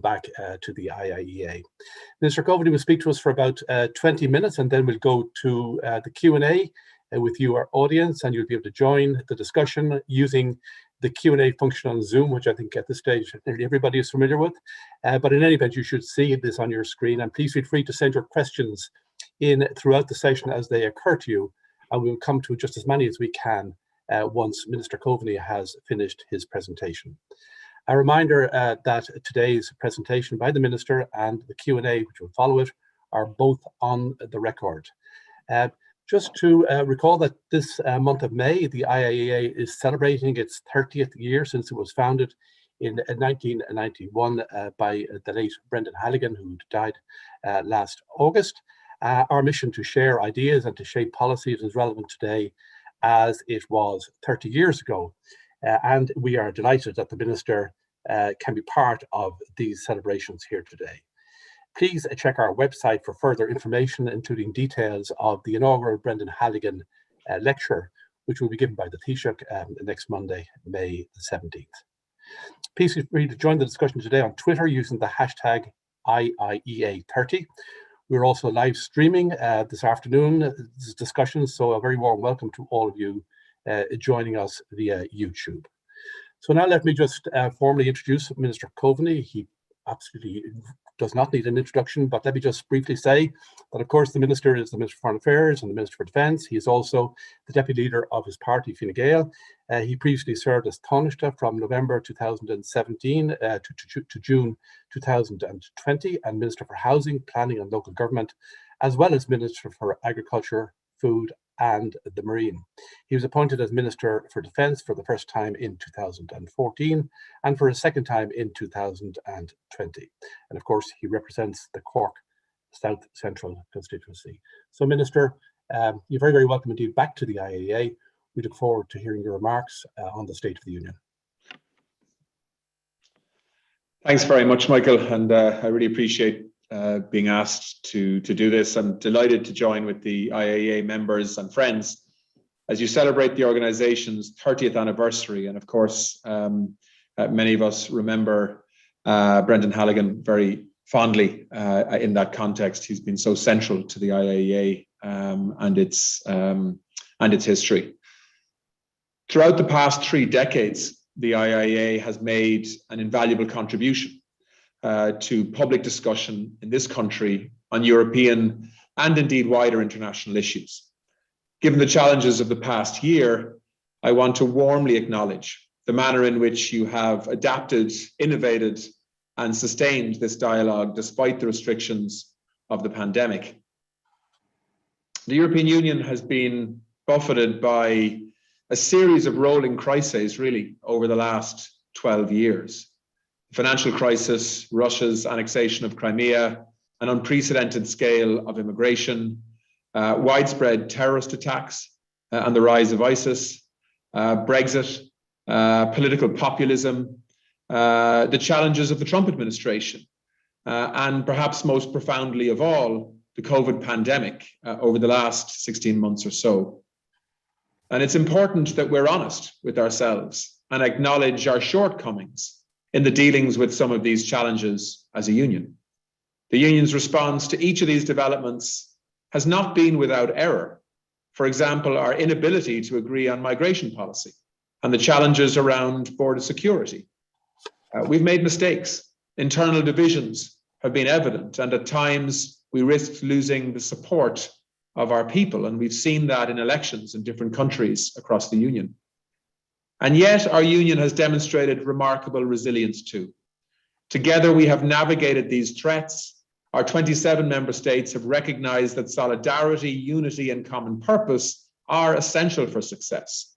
back to the IIEA. Minister Coveney will speak to us for about 20 minutes, and then we'll go to the Q&A with you, our audience, and you'll be able to join the discussion using the Q&A function on Zoom, which I think at this stage nearly everybody is familiar with. But in any event, you should see this on your screen, and please feel free to send your questions in throughout the session as they occur to you, and we'll come to just as many as we can once Minister Coveney has finished his presentation. A reminder that today's presentation by the Minister and the Q&A which will follow it are both on the record. Just to recall that this month of May, the IIEA is celebrating its 30th year since it was founded in 1991 by the late Brendan Halligan, who died last August. Our mission to share ideas and to shape policies is relevant today as it was 30 years ago. And we are delighted that the Minister can be part of these celebrations here today. Please check our website for further information, including details of the inaugural Brendan Halligan lecture, which will be given by the Taoiseach next Monday, May the 17th. Please feel free to join the discussion today on Twitter using the hashtag IIEA30. We're also live streaming this afternoon, this discussion, so a very warm welcome to all of you joining us via YouTube. So now let me just formally introduce Minister Coveney. He absolutely does not need an introduction, but let me just briefly say that, of course, the Minister is the Minister for Foreign Affairs and the Minister for Defence. He is also the Deputy Leader of his party, Fine Gael. He previously served as Taoiseach from November 2017 to June 2020, and Minister for Housing, Planning and Local Government, as well as Minister for Agriculture, Food and the Marine. He was appointed as Minister for Defence for the first time in 2014 and for a second time in 2020. And of course, he represents the Cork South Central constituency. So Minister, you're very, very welcome indeed back to the IIEA. We look forward to hearing your remarks on the State of the Union. Thanks very much, Michael, and I really appreciate being asked to do this. I'm delighted to join with the IIEA members and friends as you celebrate the organization's 30th anniversary. And of course, many of us remember Brendan Halligan very fondly in that context. He's been so central to the IIEA and its history. Throughout the past 3 decades, the IIEA has made an invaluable contribution to public discussion in this country on European and indeed wider international issues. Given the challenges of the past year, I want to warmly acknowledge the manner in which you have adapted, innovated, and sustained this dialogue despite the restrictions of the pandemic. The European Union has been buffeted by a series of rolling crises, really, over the last 12 years. Financial crisis, Russia's annexation of Crimea, an unprecedented scale of immigration, widespread terrorist attacks and the rise of ISIS, Brexit, political populism, the challenges of the Trump administration, and perhaps most profoundly of all, the COVID pandemic over the last 16 months or so. And it's important that we're honest with ourselves and acknowledge our shortcomings in the dealings with some of these challenges as a union. The union's response to each of these developments has not been without error. For example, our inability to agree on migration policy and the challenges around border security. We've made mistakes. Internal divisions have been evident, and at times we risked losing the support of our people, and we've seen that in elections in different countries across the union. And yet our union has demonstrated remarkable resilience too. Together we have navigated these threats. Our 27 member states have recognized that solidarity, unity, and common purpose are essential for success.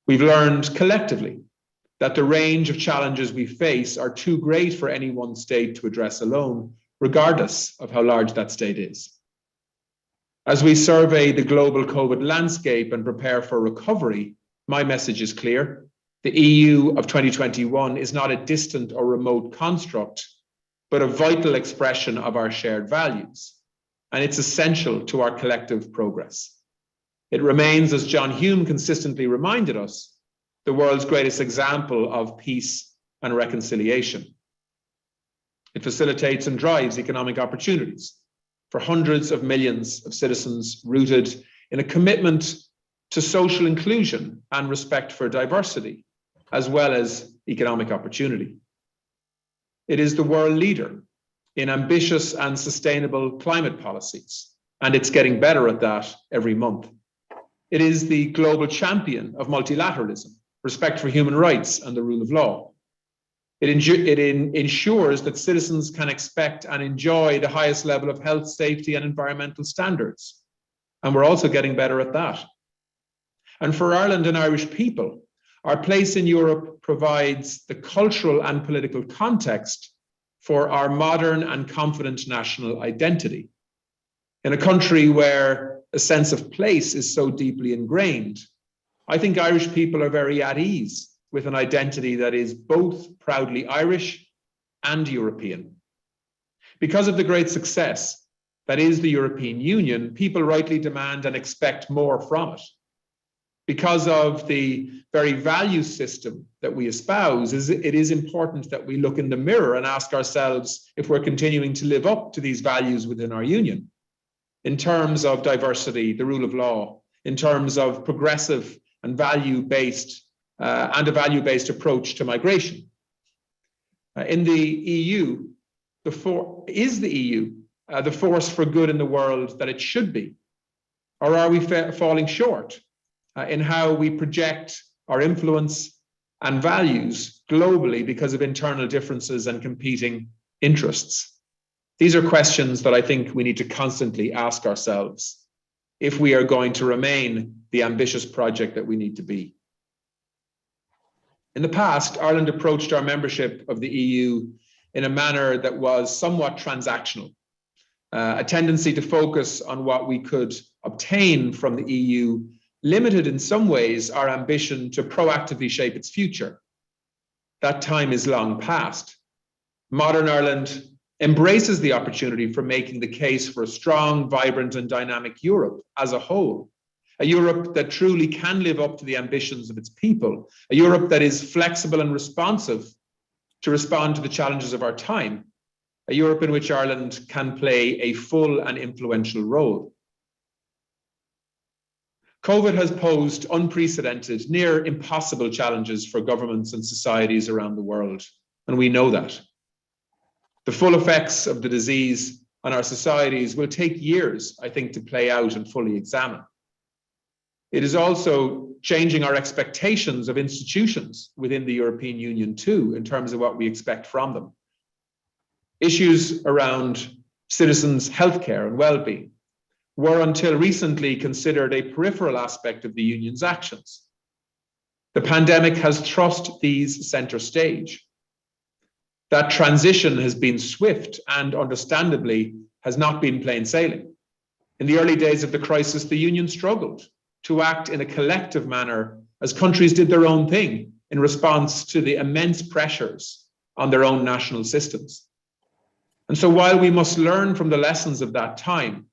We've learned collectively that the range of challenges we face are too great for any one state to address alone, regardless of how large that state is. As we survey the global COVID landscape and prepare for recovery, my message is clear. The EU of 2021 is not a distant or remote construct, but a vital expression of our shared values, and it's essential to our collective progress. It remains, as John Hume consistently reminded us, the world's greatest example of peace and reconciliation. It facilitates and drives economic opportunities for hundreds of millions of citizens rooted in a commitment to social inclusion and respect for diversity, as well as economic opportunity. It is the world leader in ambitious and sustainable climate policies, and it's getting better at that every month. It is the global champion of multilateralism, respect for human rights and the rule of law. It ensures that citizens can expect and enjoy the highest level of health, safety, and environmental standards. And we're also getting better at that. And for Ireland and Irish people, our place in Europe provides the cultural and political context for our modern and confident national identity. In a country where a sense of place is so deeply ingrained, I think Irish people are very at ease with an identity that is both proudly Irish and European. Because of the great success that is the European Union, people rightly demand and expect more from it. Because of the very value system that we espouse, it is important that we look in the mirror and ask ourselves if we're continuing to live up to these values within our union, in terms of diversity, the rule of law, in terms of progressive and value-based a value-based approach to migration. In the EU, the force for good in the world that it should be? Or are we falling short in how we project our influence and values globally because of internal differences and competing interests? These are questions that I think we need to constantly ask ourselves if we are going to remain the ambitious project that we need to be. In the past, Ireland approached our membership of the EU in a manner that was somewhat transactional, a tendency to focus on what we could obtain from the EU limited in some ways our ambition to proactively shape its future. That time is long past. Modern Ireland embraces the opportunity for making the case for a strong, vibrant, and dynamic Europe as a whole. A Europe that truly can live up to the ambitions of its people, a Europe that is flexible and responsive to respond to the challenges of our time, a Europe in which Ireland can play a full and influential role. COVID has posed unprecedented, near impossible challenges for governments and societies around the world, and we know that. The full effects of the disease on our societies will take years, I think, to play out and fully examine. It is also changing our expectations of institutions within the European Union too, in terms of what we expect from them. Issues around citizens' healthcare and well-being were until recently considered a peripheral aspect of the Union's actions. The pandemic has thrust these center stage. That transition has been swift and understandably has not been plain sailing. In the early days of the crisis, the Union struggled to act in a collective manner as countries did their own thing in response to the immense pressures on their own national systems. And so while we must learn from the lessons of that time,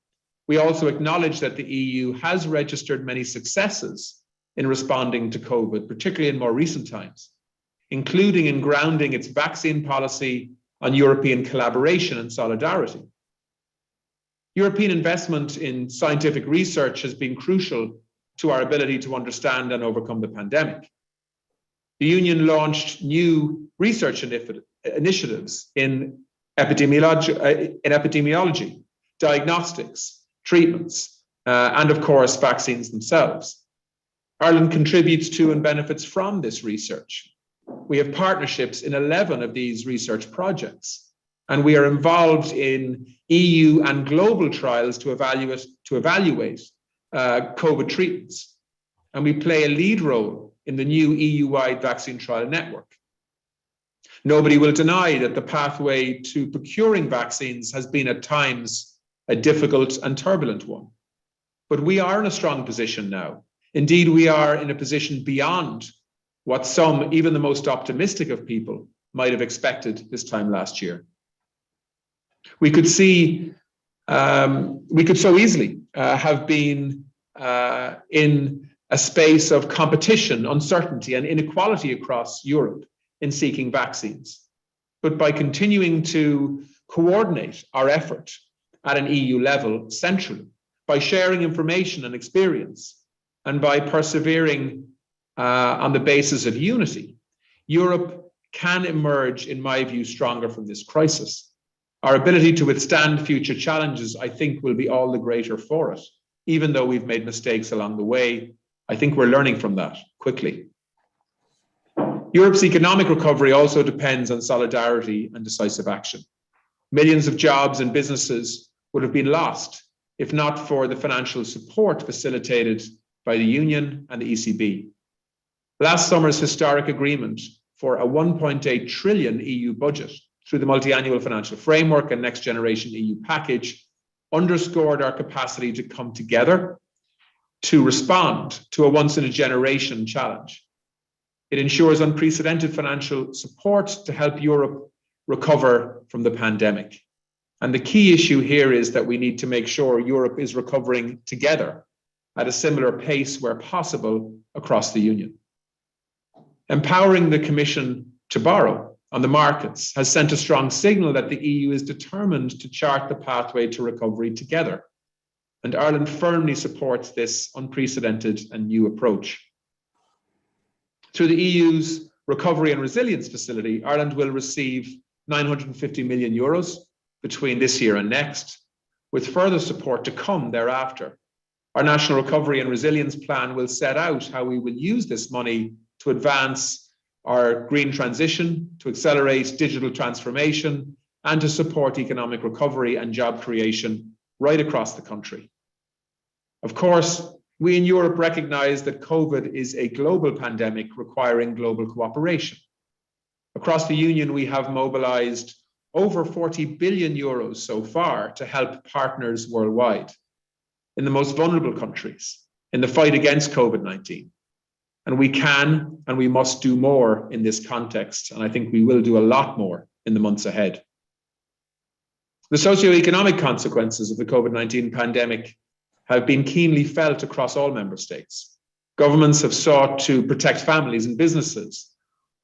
we also acknowledge that the EU has registered many successes in responding to COVID, particularly in more recent times, including in grounding its vaccine policy on European collaboration and solidarity. European investment in scientific research has been crucial to our ability to understand and overcome the pandemic. The Union launched new research initiatives in epidemiology, diagnostics, treatments, and of course, vaccines themselves. Ireland contributes to and benefits from this research. We have partnerships in 11 of these research projects, and we are involved in EU and global trials to evaluate COVID treatments. And we play a lead role in the new EU-wide vaccine trial network. Nobody will deny that the pathway to procuring vaccines has been at times a difficult and turbulent one. But we are in a strong position now. Indeed, we are in a position beyond what some, even the most optimistic of people, might have expected this time last year. We could so easily have been in a space of competition, uncertainty, and inequality across Europe in seeking vaccines. but by continuing to coordinate our effort at an EU level centrally, by sharing information and experience, and by persevering on the basis of unity, Europe can emerge, in my view, stronger from this crisis. Our ability to withstand future challenges, I think, will be all the greater for it. Even though we've made mistakes along the way, I think we're learning from that quickly. Europe's economic recovery also depends on solidarity and decisive action. Millions of jobs and businesses would have been lost if not for the financial support facilitated by the Union and the ECB. Last summer's historic agreement for a 1.8 trillion EU budget through the multi-annual financial framework and next generation EU package underscored our capacity to come together to respond to a once-in-a-generation challenge. It ensures unprecedented financial support to help Europe recover from the pandemic. And the key issue here is that we need to make sure Europe is recovering together at a similar pace where possible across the Union. Empowering the Commission to borrow on the markets has sent a strong signal that the EU is determined to chart the pathway to recovery together. And Ireland firmly supports this unprecedented and new approach. Through the EU's Recovery and Resilience Facility, Ireland will receive 950 million euros between this year and next, with further support to come thereafter. Our National Recovery and Resilience Plan will set out how we will use this money to advance our green transition, to accelerate digital transformation, and to support economic recovery and job creation right across the country. Of course, we in Europe recognize that COVID is a global pandemic requiring global cooperation. Across the Union, we have mobilized over 40 billion euros so far to help partners worldwide in the most vulnerable countries in the fight against COVID-19. And we can and we must do more in this context. And I think we will do a lot more in the months ahead. The socioeconomic consequences of the COVID-19 pandemic have been keenly felt across all member states. Governments have sought to protect families and businesses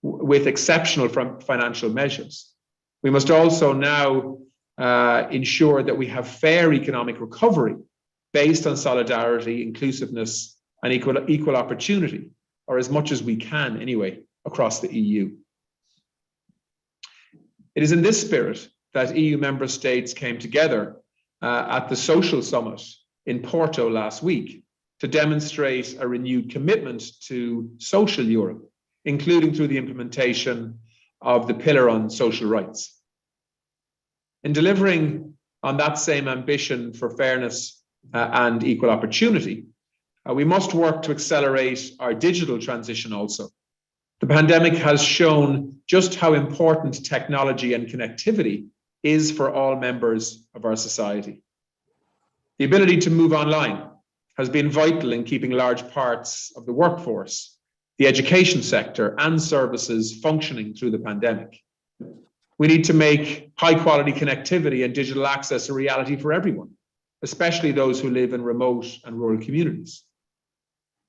with exceptional financial measures. We must also now ensure that we have fair economic recovery based on solidarity, inclusiveness, and equal opportunity, or as much as we can anyway, across the EU. It is in this spirit that EU member states came together at the Social Summit in Porto last week to demonstrate a renewed commitment to social Europe, including through the implementation of the Pillar on Social Rights. In delivering on that same ambition for fairness and equal opportunity, we must work to accelerate our digital transition also. The pandemic has shown just how important technology and connectivity is for all members of our society. The ability to move online has been vital in keeping large parts of the workforce, the education sector, and services functioning through the pandemic. We need to make high-quality connectivity and digital access a reality for everyone, especially those who live in remote and rural communities.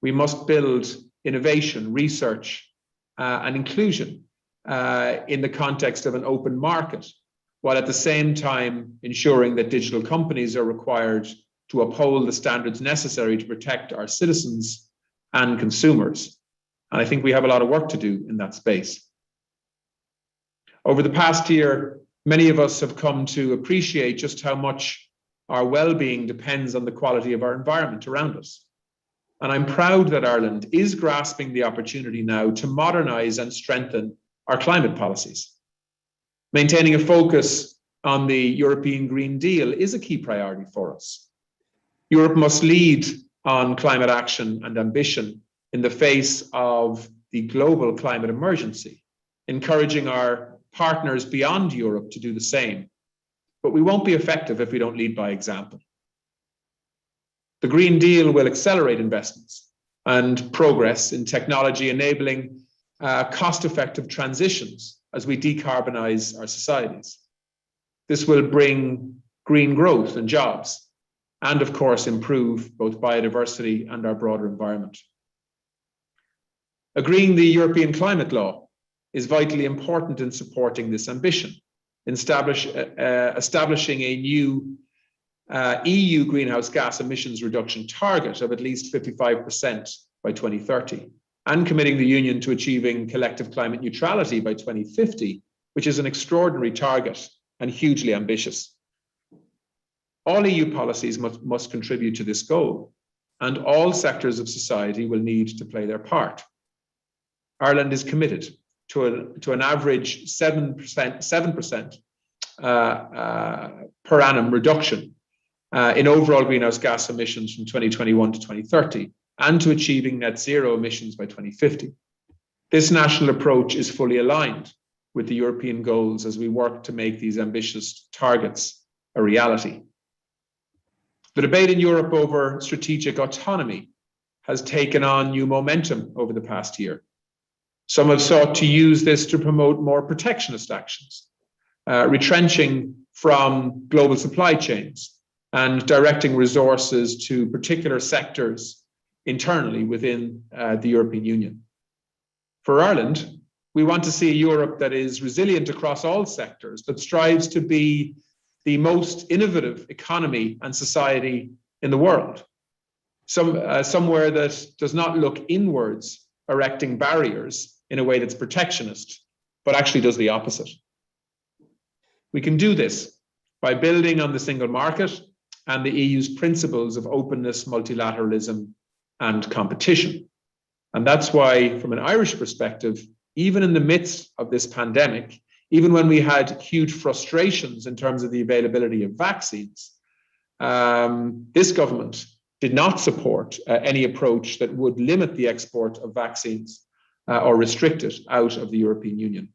We must build innovation, research, and inclusion in the context of an open market, while at the same time ensuring that digital companies are required to uphold the standards necessary to protect our citizens and consumers. And I think we have a lot of work to do in that space. Over the past year, many of us have come to appreciate just how much our well-being depends on the quality of our environment around us. And I'm proud that Ireland is grasping the opportunity now to modernize and strengthen our climate policies. Maintaining a focus on the European Green Deal is a key priority for us. Europe must lead on climate action and ambition in the face of the global climate emergency, encouraging our partners beyond Europe to do the same. But we won't be effective if we don't lead by example. The Green Deal will accelerate investments and progress in technology, enabling cost-effective transitions as we decarbonize our societies. This will bring green growth and jobs, and of course, improve both biodiversity and our broader environment. Agreeing the European climate law is vitally important in supporting this ambition, in establishing a new EU greenhouse gas emissions reduction target of at least 55% by 2030, and committing the Union to achieving collective climate neutrality by 2050, which is an extraordinary target and hugely ambitious. All EU policies must contribute to this goal, and all sectors of society will need to play their part. Ireland is committed to an average 7% per annum reduction in overall greenhouse gas emissions from 2021 to 2030, and to achieving net zero emissions by 2050. This national approach is fully aligned with the European goals as we work to make these ambitious targets a reality. The debate in Europe over strategic autonomy has taken on new momentum over the past year. Some have sought to use this to promote more protectionist actions, retrenching from global supply chains and directing resources to particular sectors internally within the European Union. For Ireland, we want to see a Europe that is resilient across all sectors, that strives to be the most innovative economy and society in the world. Somewhere that does not look inwards, erecting barriers in a way that's protectionist, but actually does the opposite. We can do this by building on the single market and the EU's principles of openness, multilateralism, and competition. And that's why, from an Irish perspective, even in the midst of this pandemic, even when we had huge frustrations in terms of the availability of vaccines, this government did not support any approach that would limit the export of vaccines or restrict it out of the European Union.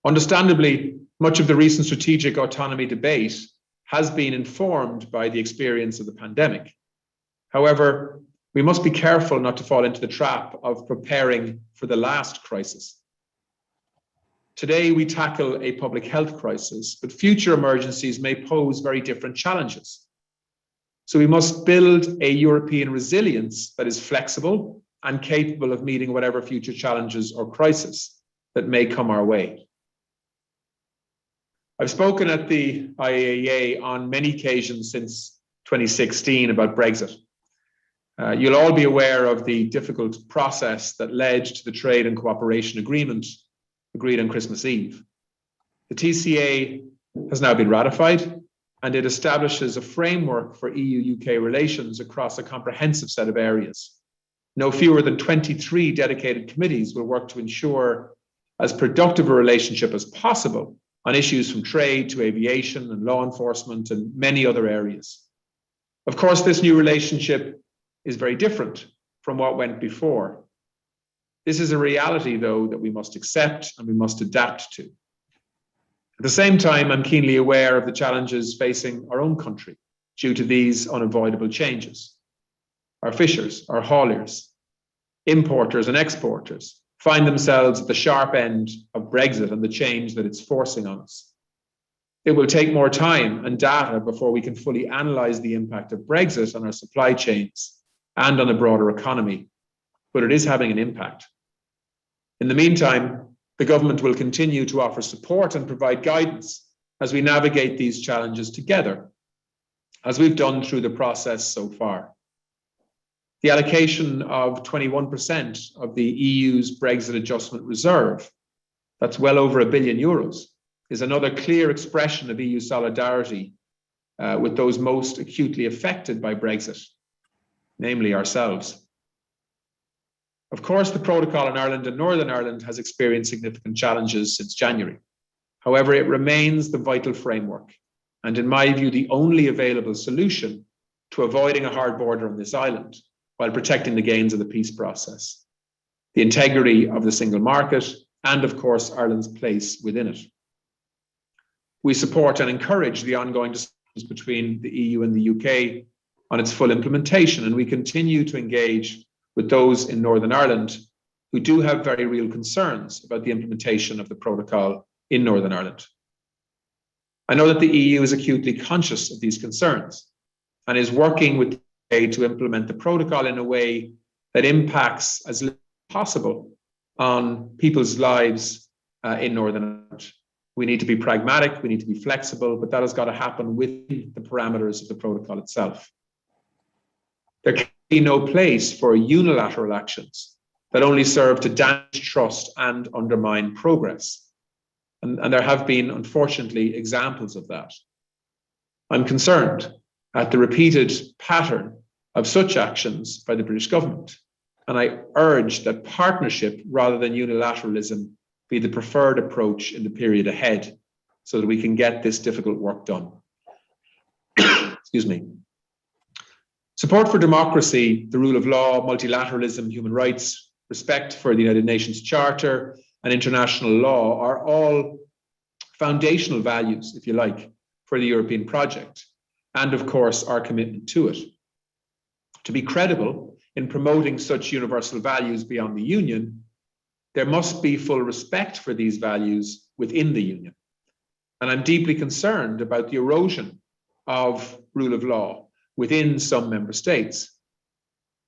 Understandably, much of the recent strategic autonomy debate has been informed by the experience of the pandemic. However, we must be careful not to fall into the trap of preparing for the last crisis. Today, we tackle a public health crisis, but future emergencies may pose very different challenges. So we must build a European resilience that is flexible and capable of meeting whatever future challenges or crises that may come our way. I've spoken at the IIEA on many occasions since 2016 about Brexit. You'll all be aware of the difficult process that led to the trade and cooperation agreement agreed on Christmas Eve. The TCA has now been ratified, and it establishes a framework for EU-UK relations across a comprehensive set of areas. No fewer than 23 dedicated committees will work to ensure as productive a relationship as possible on issues from trade to aviation and law enforcement and many other areas. Of course, this new relationship is very different from what went before. This is a reality, though, that we must accept and we must adapt to. At the same time, I'm keenly aware of the challenges facing our own country due to these unavoidable changes. Our fishers, our hauliers, importers and exporters find themselves at the sharp end of Brexit and the change that it's forcing on us. It will take more time and data before we can fully analyse the impact of Brexit on our supply chains and on the broader economy, but it is having an impact. In the meantime, the government will continue to offer support and provide guidance as we navigate these challenges together, as we've done through the process so far. The allocation of 21% of the EU's Brexit adjustment reserve, that's well over €1 billion, is another clear expression of EU solidarity with those most acutely affected by Brexit, namely ourselves. Of course, the protocol in Ireland and Northern Ireland has experienced significant challenges since January. However, it remains the vital framework, and in my view, the only available solution to avoiding a hard border on this island while protecting the gains of the peace process, the integrity of the single market, and of course, Ireland's place within it. We support and encourage the ongoing discussions between the EU and the UK on its full implementation, and we continue to engage with those in Northern Ireland who do have very real concerns about the implementation of the protocol in Northern Ireland. I know that the EU is acutely conscious of these concerns and is working with the UK to implement the protocol in a way that impacts as little as possible on people's lives in Northern Ireland. We need to be pragmatic, we need to be flexible, but that has got to happen within the parameters of the protocol itself. There can be no place for unilateral actions that only serve to damage trust and undermine progress. And there have been, unfortunately, examples of that. I'm concerned at the repeated pattern of such actions by the British government, and I urge that partnership rather than unilateralism be the preferred approach in the period ahead so that we can get this difficult work done. Excuse me. Support for democracy, the rule of law, multilateralism, human rights, respect for the United Nations Charter and international law are all foundational values, if you like, for the European project, and of course our commitment to it. To be credible in promoting such universal values beyond the Union, there must be full respect for these values within the Union. And I'm deeply concerned about the erosion of rule of law within some member states.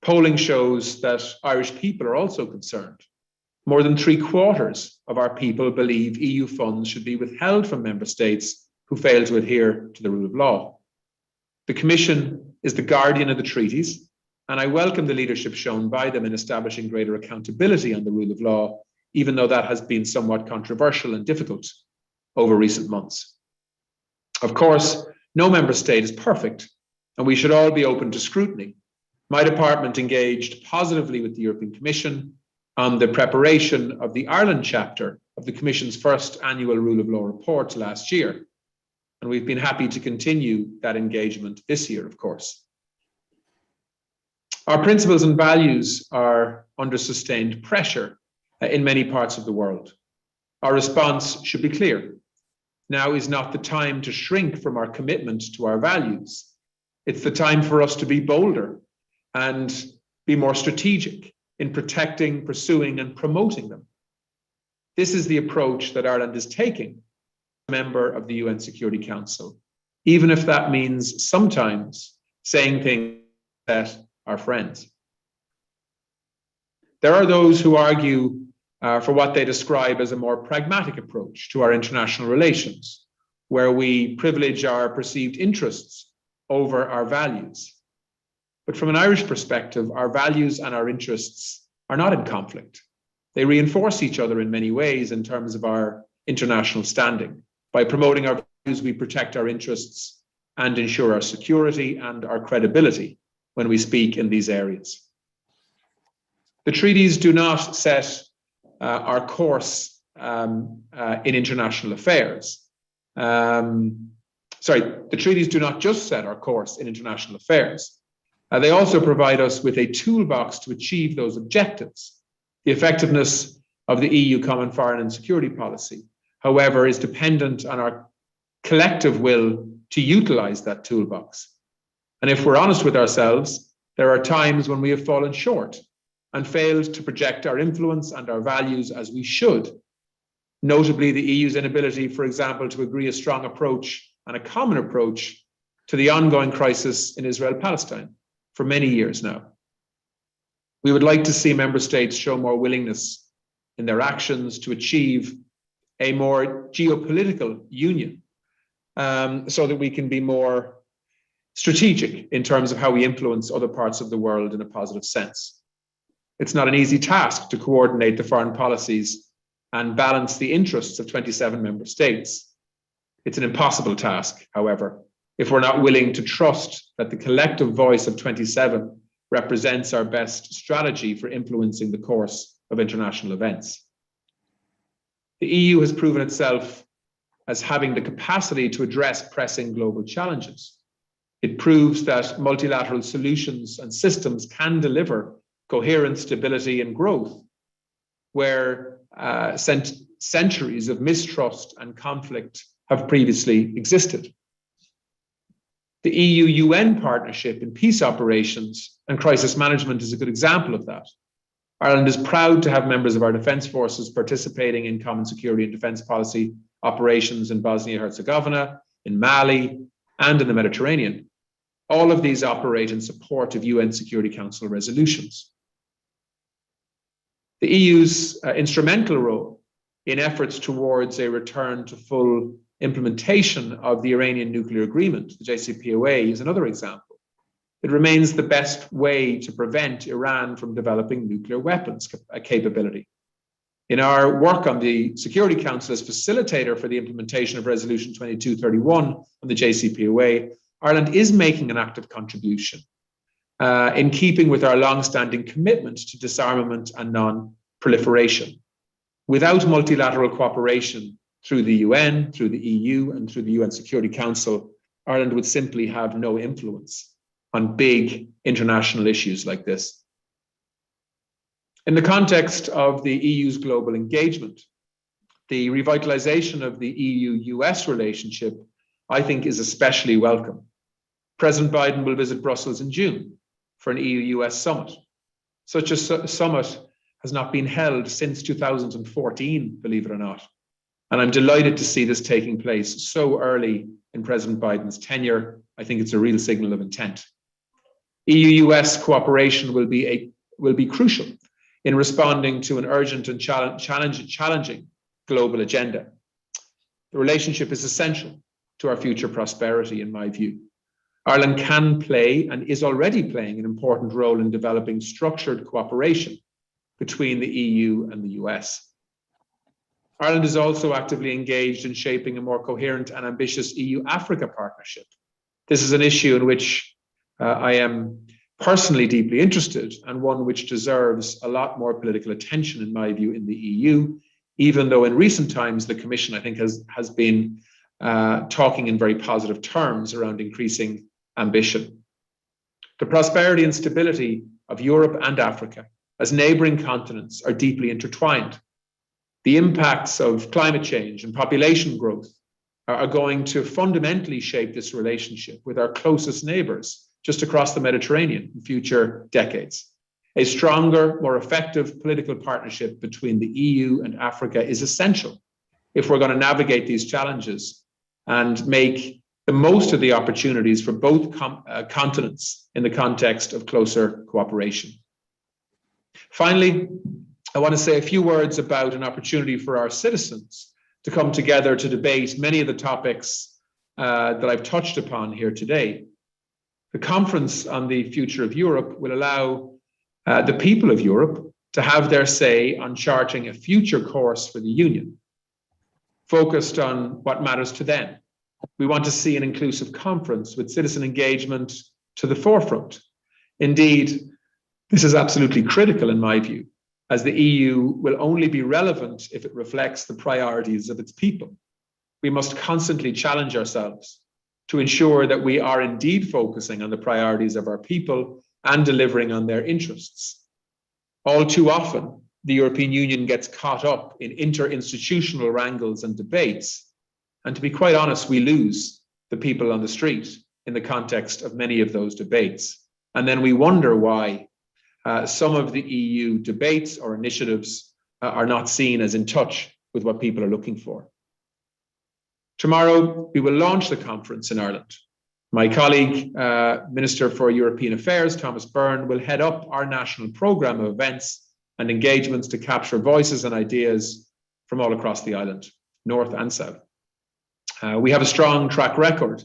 Polling shows that Irish people are also concerned. More than 3/4 of our people believe EU funds should be withheld from member states who fail to adhere to the rule of law. The Commission is the guardian of the treaties, and I welcome the leadership shown by them in establishing greater accountability on the rule of law, even though that has been somewhat controversial and difficult over recent months. Of course, no member state is perfect, and we should all be open to scrutiny. My department engaged positively with the European Commission on the preparation of the Ireland chapter of the Commission's first annual rule of law report last year. And we've been happy to continue that engagement this year, of course. Our principles and values are under sustained pressure in many parts of the world. Our response should be clear. Now is not the time to shrink from our commitment to our values. It's the time for us to be bolder and be more strategic in protecting, pursuing, and promoting them. This is the approach that Ireland is taking as a member of the UN Security Council, even if that means sometimes saying things that are friends. There are those who argue for what they describe as a more pragmatic approach to our international relations, where we privilege our perceived interests over our values. But from an Irish perspective, our values and our interests are not in conflict. They reinforce each other in many ways in terms of our international standing. By promoting our values, we protect our interests and ensure our security and our credibility when we speak in these areas. The treaties do not set our course in international affairs. The treaties do not just set our course in international affairs. They also provide us with a toolbox to achieve those objectives. The effectiveness of the EU common foreign and security policy, however, is dependent on our collective will to utilize that toolbox. And if we're honest with ourselves, there are times when we have fallen short and failed to project our influence and our values as we should. Notably, the EU's inability, for example, to agree a strong approach and a common approach to the ongoing crisis in Israel-Palestine for many years now. We would like to see member states show more willingness in their actions to achieve a more geopolitical union so that we can be more strategic in terms of how we influence other parts of the world in a positive sense. It's not an easy task to coordinate the foreign policies and balance the interests of 27 member states. It's an impossible task, however, if we're not willing to trust that the collective voice of 27 represents our best strategy for influencing the course of international events. The EU has proven itself as having the capacity to address pressing global challenges. It proves that multilateral solutions and systems can deliver coherent stability and growth, where centuries of mistrust and conflict have previously existed. The EU-UN partnership in peace operations and crisis management is a good example of that. Ireland is proud to have members of our defence forces participating in common security and defence policy operations in Bosnia-Herzegovina, in Mali, and in the Mediterranean. All of these operate in support of UN Security Council resolutions. The EU's instrumental role in efforts towards a return to full implementation of the Iranian nuclear agreement, the JCPOA, is another example. It remains the best way to prevent Iran from developing nuclear weapons capability. In our work on the Security Council as facilitator for the implementation of Resolution 2231 on the JCPOA, Ireland is making an active contribution in keeping with our long-standing commitment to disarmament and non-proliferation. Without multilateral cooperation through the UN, through the EU, and through the UN Security Council, Ireland would simply have no influence on big international issues like this. In the context of the EU's global engagement, the revitalization of the EU-US relationship, I think, is especially welcome. President Biden will visit Brussels in June for an EU-US summit. Such a summit has not been held since 2014, believe it or not. And I'm delighted to see this taking place so early in President Biden's tenure. I think it's a real signal of intent. EU-US cooperation will be crucial in responding to an urgent and challenging global agenda. The relationship is essential to our future prosperity, in my view. Ireland can play and is already playing an important role in developing structured cooperation between the EU and the US. Ireland is also actively engaged in shaping a more coherent and ambitious EU-Africa partnership. This is an issue in which I am personally deeply interested, and one which deserves a lot more political attention, in my view, in the EU, even though in recent times the Commission, I think, has been talking in very positive terms around increasing ambition. The prosperity and stability of Europe and Africa as neighboring continents are deeply intertwined. The impacts of climate change and population growth are going to fundamentally shape this relationship with our closest neighbors just across the Mediterranean in future decades. A stronger, more effective political partnership between the EU and Africa is essential if we're going to navigate these challenges and make the most of the opportunities for both continents in the context of closer cooperation. Finally, I want to say a few words about an opportunity for our citizens to come together to debate many of the topics that I've touched upon here today. The conference on the future of Europe will allow the people of Europe to have their say on charting a future course for the Union, focused on what matters to them. We want to see an inclusive conference with citizen engagement to the forefront. Indeed, this is absolutely critical in my view, as the EU will only be relevant if it reflects the priorities of its people. We must constantly challenge ourselves to ensure that we are indeed focusing on the priorities of our people and delivering on their interests. All too often, the European Union gets caught up in interinstitutional wrangles and debates. And to be quite honest, we lose the people on the street in the context of many of those debates. And then we wonder why some of the EU debates or initiatives are not seen as in touch with what people are looking for. Tomorrow, we will launch the conference in Ireland. My colleague, Minister for European Affairs, Thomas Byrne, will head up our national programme of events and engagements to capture voices and ideas from all across the island, north and south. We have a strong track record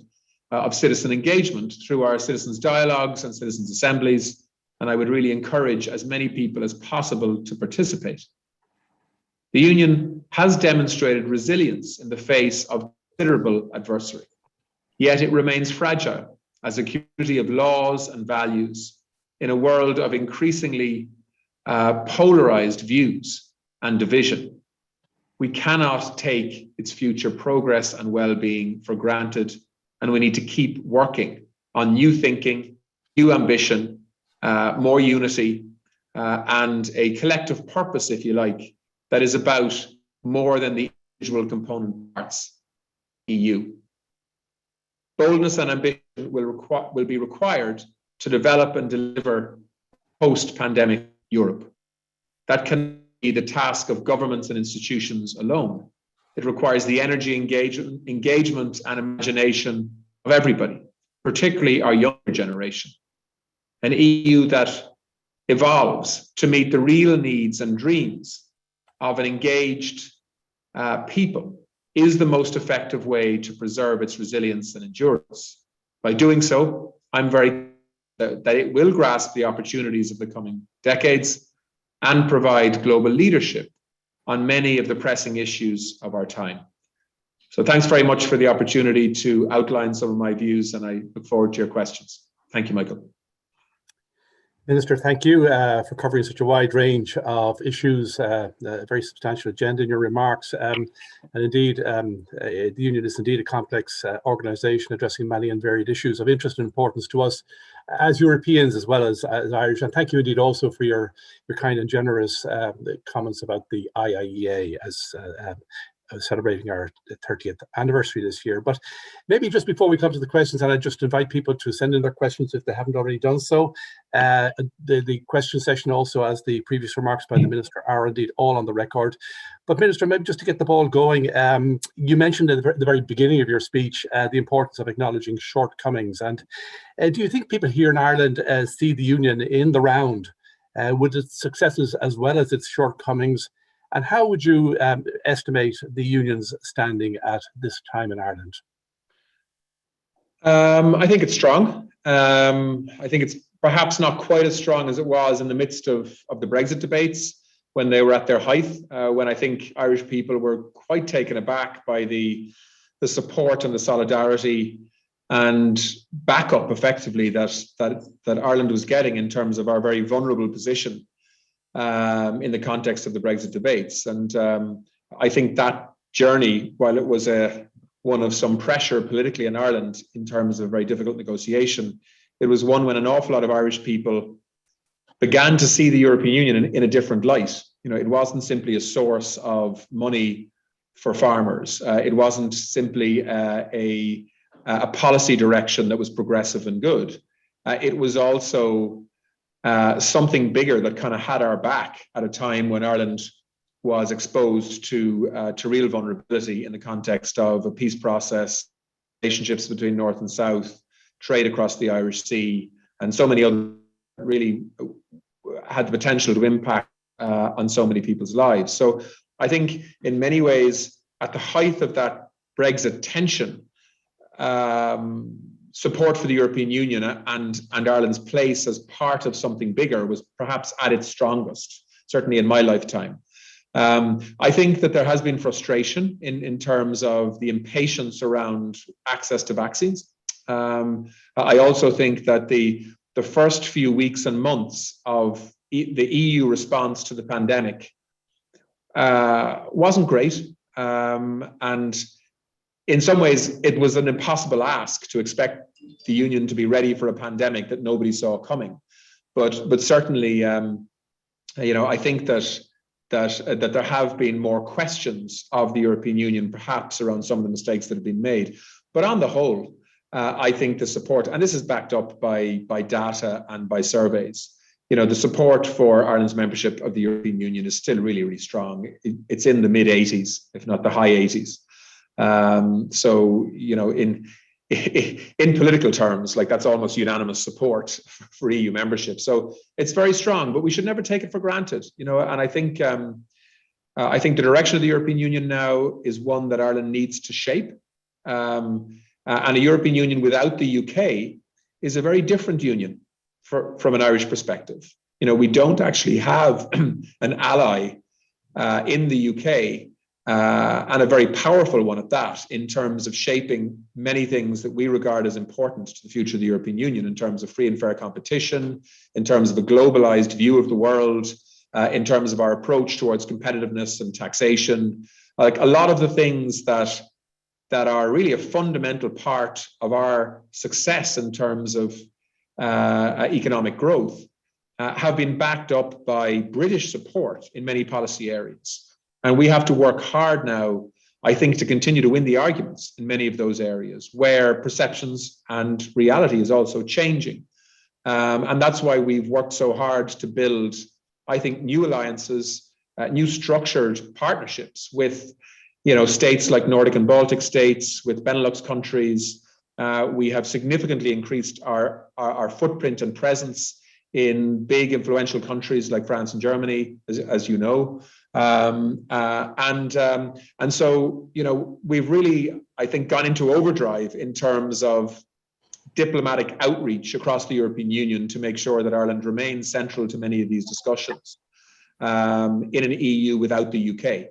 of citizen engagement through our citizens' dialogues and citizens' assemblies, and I would really encourage as many people as possible to participate. The Union has demonstrated resilience in the face of considerable adversity, yet it remains fragile as a community of laws and values in a world of increasingly polarized views and division. We cannot take its future progress and well-being for granted, and we need to keep working on new thinking, new ambition, more unity, and a collective purpose, if you like, that is about more than the individual component parts of the EU. Boldness and ambition will be required to develop and deliver post-pandemic Europe. That can be the task of governments and institutions alone. It requires the energy, engagement and imagination of everybody, particularly our younger generation. An EU that evolves to meet the real needs and dreams of an engaged people is the most effective way to preserve its resilience and endurance. By doing so, I'm very that it will grasp the opportunities of the coming decades and provide global leadership on many of the pressing issues of our time. So thanks very much for the opportunity to outline some of my views, and I look forward to your questions. Thank you, Michael. Minister, thank you for covering such a wide range of issues, a very substantial agenda in your remarks. And indeed, the Union is indeed a complex organisation addressing many and varied issues of interest and importance to us as Europeans as well as Irish. And thank you indeed also for your kind and generous comments about the IIEA as celebrating our 30th anniversary this year. But maybe just before we come to the questions, and I just invite people to send in their questions if they haven't already done so. The question session also, as the previous remarks by the Minister, are indeed all on the record. But Minister, maybe just to get the ball going, you mentioned at the very beginning of your speech the importance of acknowledging shortcomings. And do you think people here in Ireland see the Union in the round with its successes as well as its shortcomings? And how would you estimate the Union's standing at this time in Ireland? I think it's strong. I think it's perhaps not quite as strong as it was in the midst of the Brexit debates when they were at their height, when I think Irish people were quite taken aback by the support and the solidarity and backup, effectively, that Ireland was getting in terms of our very vulnerable position in the context of the Brexit debates. And I think that journey, while it was one of some pressure politically in Ireland in terms of very difficult negotiation, it was one when an awful lot of Irish people began to see the European Union in a different light. You know, it wasn't simply a source of money for farmers. It wasn't simply a policy direction that was progressive and good. It was also something bigger that kind of had our back at a time when Ireland was exposed to real vulnerability in the context of a peace process, relationships between North and South, trade across the Irish Sea, and so many other really had the potential to impact on so many people's lives. So I think in many ways, at the height of that Brexit tension, support for the European Union and Ireland's place as part of something bigger was perhaps at its strongest, certainly in my lifetime. I think that there has been frustration in terms of the impatience around access to vaccines. I also think that the first few weeks and months of the EU response to the pandemic wasn't great. And in some ways, it was an impossible ask to expect the Union to be ready for a pandemic that nobody saw coming. But certainly, I think that there have been more questions of the European Union, perhaps around some of the mistakes that have been made. But on the whole, I think the support, and this is backed up by data and by surveys, the support for Ireland's membership of the European Union is still really, really strong. It's in the mid 80s, if not the high 80s. So, in political terms, like that's almost unanimous support for EU membership. So it's very strong, but we should never take it for granted, and I think the direction of the European Union now is one that Ireland needs to shape. And a European Union without the UK is a very different union from an Irish perspective. We don't actually have an ally in the UK, and a very powerful one at that, in terms of shaping many things that we regard as important to the future of the European Union, in terms of free and fair competition, in terms of a globalized view of the world, in terms of our approach towards competitiveness and taxation. Like a lot of the things that are really a fundamental part of our success in terms of economic growth have been backed up by British support in many policy areas. And we have to work hard now, I think, to continue to win the arguments in many of those areas where perceptions and reality is also changing. And that's why we've worked so hard to build, I think, new alliances, new structured partnerships with states like Nordic and Baltic states, with Benelux countries. We have significantly increased our footprint and presence in big influential countries like France and Germany, as you know. And so, we've really, I think, gone into overdrive in terms of diplomatic outreach across the European Union to make sure that Ireland remains central to many of these discussions in an EU without the UK.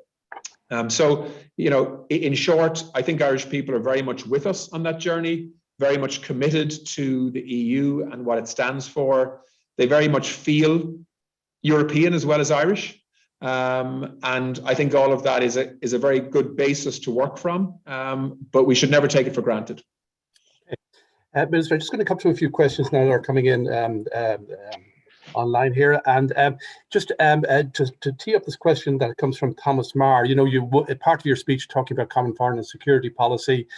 So, in short, I think Irish people are very much with us on that journey, very much committed to the EU and what it stands for. They very much feel European as well as Irish. And I think all of that is a very good basis to work from, but we should never take it for granted. Minister, I'm just going to come to a few questions now that are coming in online here, and just to tee up this question that comes from Thomas Marr. Part of your speech talking about common foreign and security policy,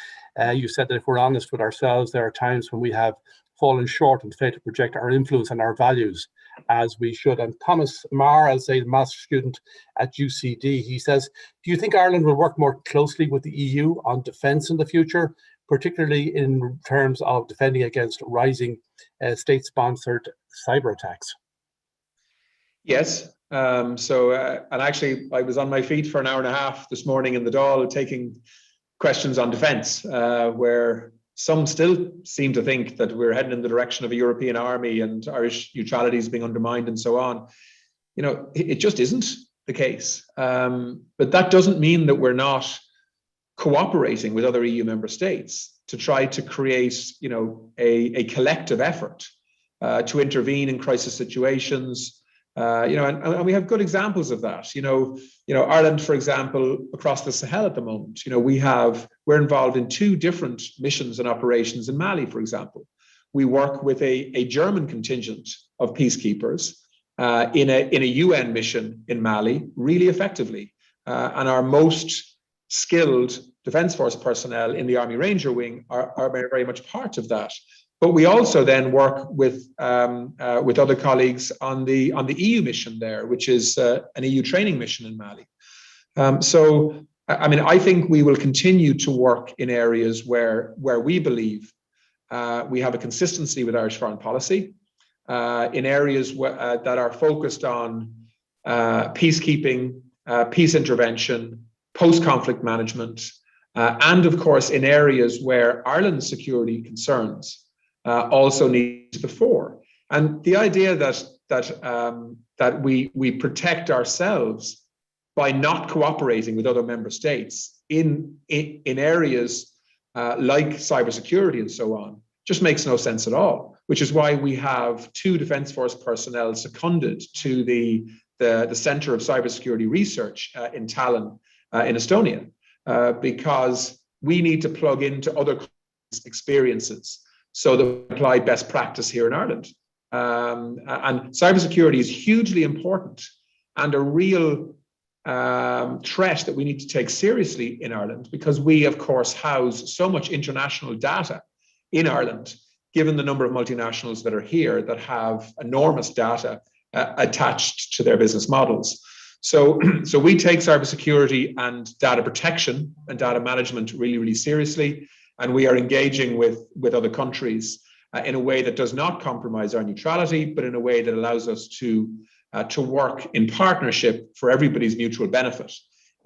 you said that if we're honest with ourselves, there are times when we have fallen short and failed to project our influence and our values as we should. And Thomas Marr, as a master student at UCD, he says, do you think Ireland will work more closely with the EU on defence in the future, particularly in terms of defending against rising state-sponsored cyber attacks? Yes. And actually, I was on my feet for an hour and a half this morning in the Dáil taking questions on defence, where some still seem to think that we're heading in the direction of a European army and Irish neutrality is being undermined and so on. It just isn't the case. But that doesn't mean that we're not cooperating with other EU member states to try to create, a collective effort to intervene in crisis situations. And we have good examples of that. Ireland, for example, across the Sahel at the moment, we're involved in 2 different missions and operations in Mali, for example. We work with a German contingent of peacekeepers in a UN mission in Mali really effectively. And our most skilled Defence Force personnel in the Army Ranger Wing are very, very much part of that. But we also then work with other colleagues on the EU mission there, which is an EU training mission in Mali. So, I think we will continue to work in areas where we believe we have a consistency with Irish foreign policy, in areas that are focused on peacekeeping, peace intervention, post-conflict management, and of course in areas where Ireland's security concerns also need to the fore. And the idea that we protect ourselves by not cooperating with other member states in areas like cybersecurity and so on just makes no sense at all, which is why we have 2 Defence Force personnel seconded to the Centre of Cybersecurity Research in Tallinn in Estonia, because we need to plug into other experiences so that we apply best practice here in Ireland. And cybersecurity is hugely important and a real threat that we need to take seriously in Ireland, because we, of course, house so much international data in Ireland, given the number of multinationals that are here that have enormous data attached to their business models. So we take cybersecurity and data protection and data management really, really seriously. And we are engaging with other countries in a way that does not compromise our neutrality, but in a way that allows us to work in partnership for everybody's mutual benefit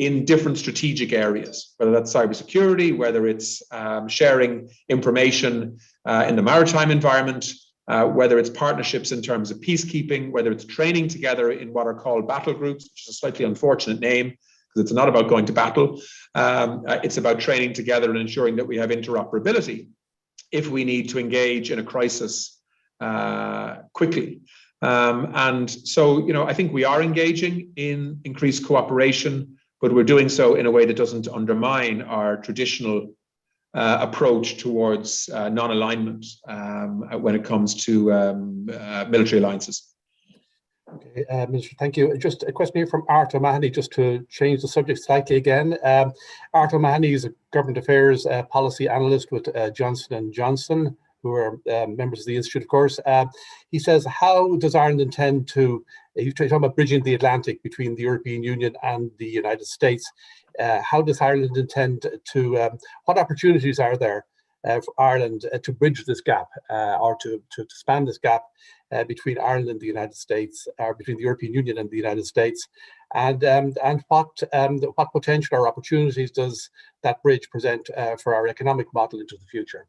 in different strategic areas, whether that's cybersecurity, whether it's sharing information in the maritime environment, whether it's partnerships in terms of peacekeeping, whether it's training together in what are called battle groups, which is a slightly unfortunate name because it's not about going to battle. It's about training together and ensuring that we have interoperability if we need to engage in a crisis quickly. And so, I think we are engaging in increased cooperation, but we're doing so in a way that doesn't undermine our traditional approach towards non-alignment when it comes to military alliances. Okay, Minister, thank you. Just a question here from Art O'Mahony, just to change the subject slightly again. Art O'Mahony is a government affairs policy analyst with Johnson & Johnson, who are members of the Institute, of course. He says, how does Ireland intend to, you're talking about bridging the Atlantic between the European Union and the United States. How does Ireland intend to, what opportunities are there for Ireland to bridge this gap or to span this gap between Ireland and the United States, or between the European Union and the United States, and what potential or opportunities does that bridge present for our economic model into the future?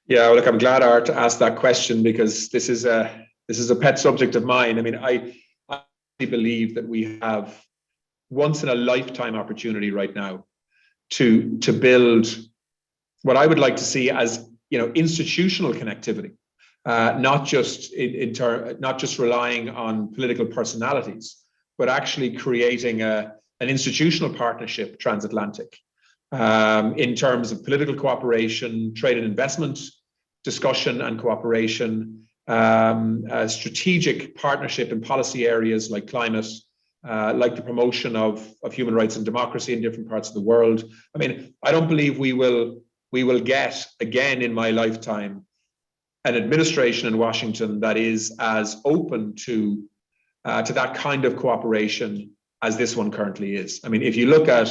Yeah, well, look, I'm glad Art asked that question, because this is a pet subject of mine. I mean, I believe that we have once in a lifetime opportunity right now to build what I would like to see as, institutional connectivity, not just not just relying on political personalities, but actually creating an institutional partnership transatlantic, in terms of political cooperation, trade and investment discussion and cooperation, strategic partnership in policy areas like climate, like the promotion of human rights and democracy in different parts of the world. I mean, I don't believe we will get again in my lifetime an administration in Washington that is as open to that kind of cooperation as this one currently is. I mean, if you look at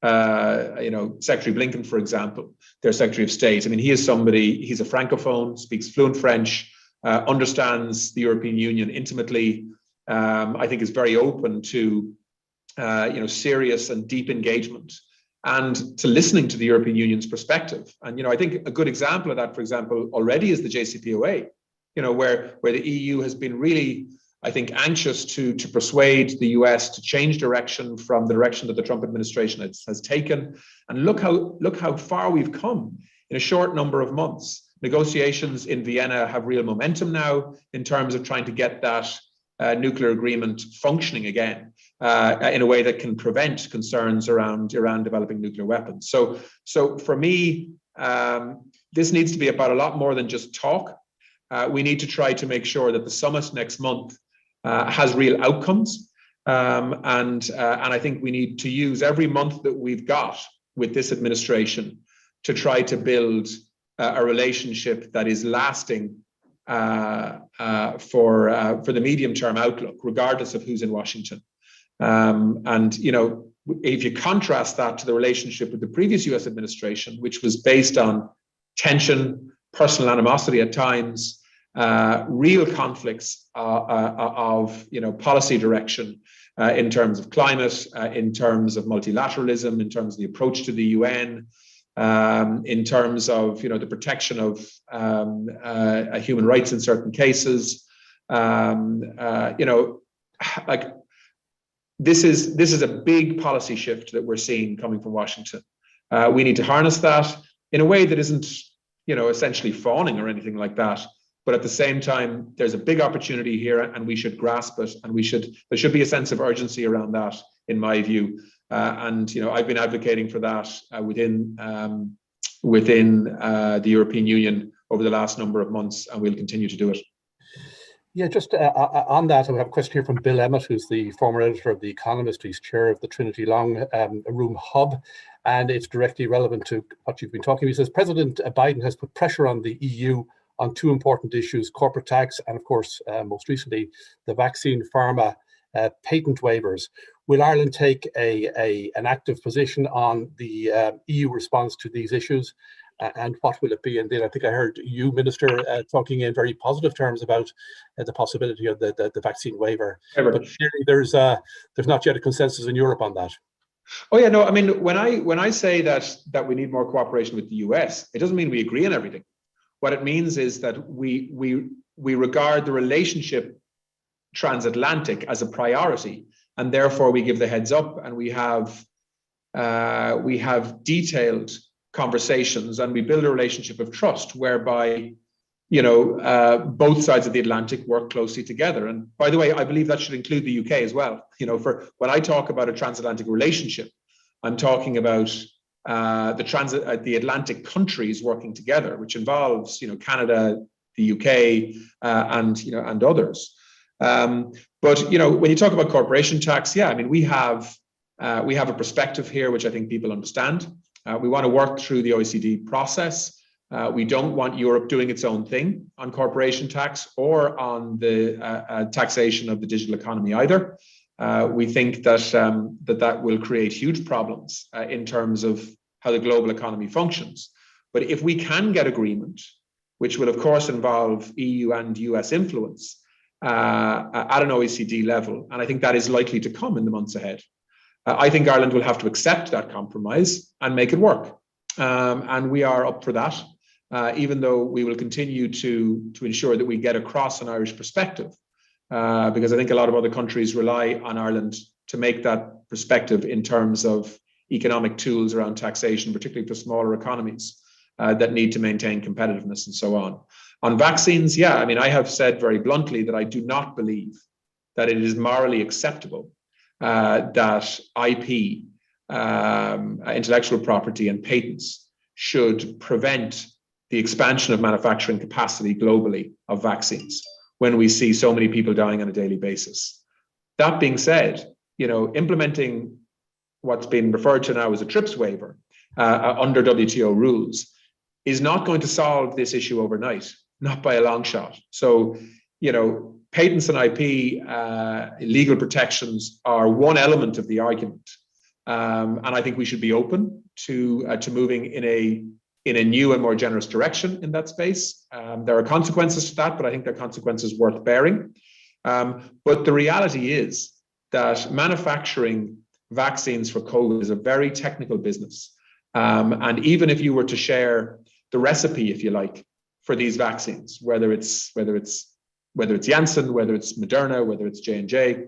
Secretary Blinken, for example, their Secretary of State, I mean, he's a Francophone, speaks fluent French, understands the European Union intimately, I think is very open to, serious and deep engagement and to listening to the European Union's perspective. And, I think a good example of that, for example, already is the JCPOA, where the EU has been really, I think, anxious to persuade the US to change direction from the direction that the Trump administration has taken. And look how far we've come in a short number of months. Negotiations in Vienna have real momentum now in terms of trying to get that nuclear agreement functioning again in a way that can prevent concerns around Iran developing nuclear weapons. So for me, this needs to be about a lot more than just talk. We need to try to make sure that the summit next month has real outcomes. And I think we need to use every month that we've got with this administration to try to build a relationship that is lasting for the medium-term outlook, regardless of who's in Washington. And if you contrast that to the relationship with the previous US administration, which was based on tension, personal animosity at times, real conflicts of policy direction in terms of climate, in terms of multilateralism, in terms of the approach to the UN, in terms of the protection of human rights in certain cases. This is a big policy shift that we're seeing coming from Washington. We need to harness that in a way that isn't essentially fawning or anything like that. But at the same time, there's a big opportunity here, and we should grasp it. And there should be a sense of urgency around that, in my view. And I've been advocating for that within the European Union over the last number of months, and we'll continue to do it. Yeah, just on that, I have a question here from Bill Emmett, who's the former editor of The Economist. He's chair of the Trinity Long Room Hub, and it's directly relevant to what you've been talking about. He says President Biden has put pressure on the EU on two important issues: corporate tax and, of course, most recently, the vaccine pharma patent waivers. Will Ireland take an active position on the EU response to these issues? And what will it be? And then I think I heard you, Minister, talking in very positive terms about the possibility of the vaccine waiver. But clearly there's not yet a consensus in Europe on that. Oh yeah, no. I mean, when I say that we need more cooperation with the US, it doesn't mean we agree on everything. What it means is that we regard the relationship transatlantic as a priority, and therefore we give the heads up, and we have detailed conversations, and we build a relationship of trust whereby both sides of the Atlantic work closely together. And by the way, I believe that should include the UK as well. For when I talk about a transatlantic relationship, I'm talking about the Atlantic countries working together, which involves Canada, the UK, and others. But when you talk about corporation tax, yeah, I mean we have a perspective here which I think people understand. We want to work through the OECD process. We don't want Europe doing its own thing on corporation tax or on the taxation of the digital economy either. We think that will create huge problems in terms of how the global economy functions. But if we can get agreement, which will of course involve EU and US influence at an OECD level, and I think that is likely to come in the months ahead, I think Ireland will have to accept that compromise and make it work. And we are up for that, even though we will continue to ensure that we get across an Irish perspective, because I think a lot of other countries rely on Ireland to make that perspective in terms of economic tools around taxation, particularly for smaller economies that need to maintain competitiveness and so on. On vaccines, yeah, I mean, I have said very bluntly that I do not believe that it is morally acceptable that IP, intellectual property and patents should prevent the expansion of manufacturing capacity globally of vaccines when we see so many people dying on a daily basis. That being said, implementing what's been referred to now as a TRIPS waiver under WTO rules is not going to solve this issue overnight, not by a long shot. So, patents and IP legal protections are one element of the argument, and I think we should be open to moving in a new and more generous direction in that space. There are consequences to that, but I think they're consequences worth bearing. But the reality is that manufacturing vaccines for COVID is a very technical business, and even if you were to share the recipe, if you like, for these vaccines, whether it's Janssen, whether it's Moderna, whether it's J&J,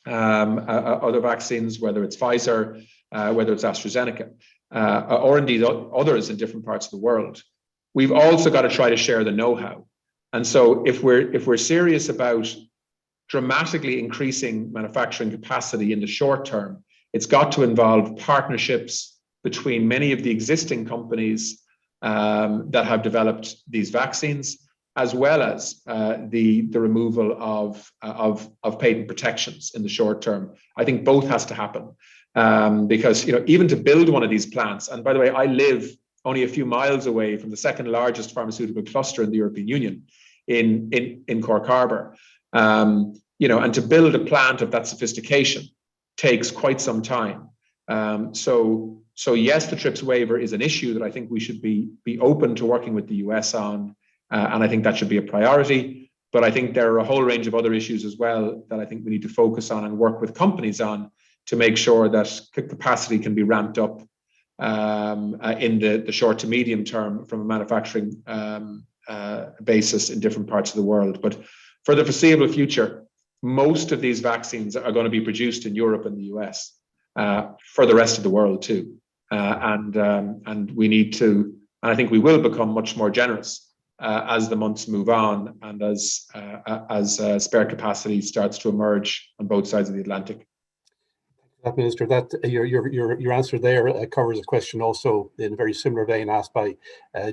other vaccines, whether it's Pfizer, whether it's AstraZeneca, or indeed others in different parts of the world, we've also got to try to share the know-how. And so if we're serious about dramatically increasing manufacturing capacity in the short term, it's got to involve partnerships between many of the existing companies that have developed these vaccines, as well as the removal of patent protections in the short term. I think both has to happen, because even to build one of these plants, and by the way, I live only a few miles away from the second largest pharmaceutical cluster in the European Union, in Cork Harbour, and to build a plant of that sophistication takes quite some time. So yes, the TRIPS waiver is an issue that I think we should be open to working with the US on, and I think that should be a priority. But I think there are a whole range of other issues as well that I think we need to focus on and work with companies on to make sure that capacity can be ramped up in the short to medium term from a manufacturing basis in different parts of the world. But for the foreseeable future, most of these vaccines are going to be produced in Europe and the US, for the rest of the world too. And we need to, and I think we will become much more generous as the months move on and as spare capacity starts to emerge on both sides of the Atlantic. Minister, that your answer there covers a question also in a very similar vein asked by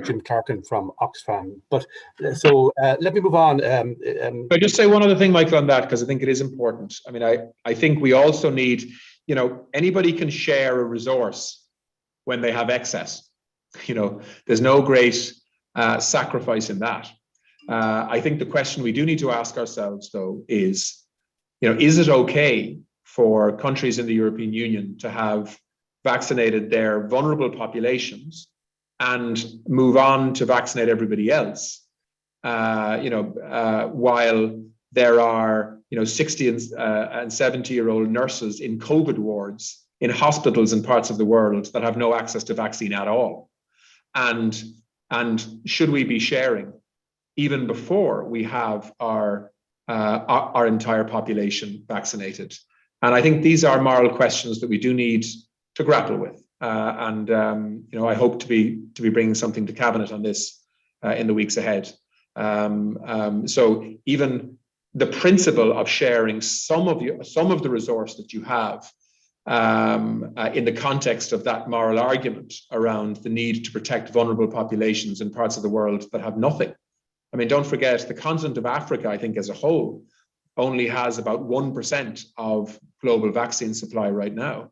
Jim Clarkin from Oxfam. But so let me move on. I'll just say one other thing, Michael, on that, because I think it is important. I mean, I think we also need, anybody can share a resource when they have excess. There's no great sacrifice in that. I think the question we do need to ask ourselves, though, is it okay for countries in the European Union to have vaccinated their vulnerable populations and move on to vaccinate everybody else, while there are 60 and 70-year-old nurses in COVID wards in hospitals in parts of the world that have no access to vaccine at all? And should we be sharing even before we have our entire population vaccinated? And I think these are moral questions that we do need to grapple with. I hope to be bringing something to Cabinet on this in the weeks ahead. So even the principle of sharing some of the resource that you have in the context of that moral argument around the need to protect vulnerable populations in parts of the world that have nothing. I mean, don't forget, the continent of Africa, I think as a whole, only has about 1% of global vaccine supply right now.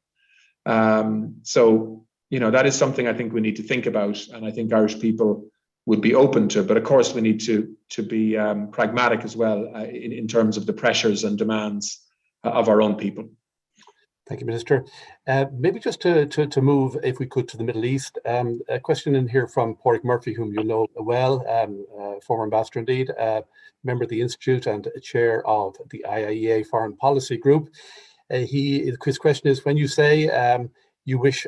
So, that is something I think we need to think about, and I think Irish people would be open to. But of course, we need to be pragmatic as well in terms of the pressures and demands of our own people. Thank you, Minister. Maybe just to move, if we could, to the Middle East. A question in here from Pádraig Murphy, whom you know well, former ambassador indeed, member of the Institute and chair of the IIEA Foreign Policy Group. His question is, when you say you wish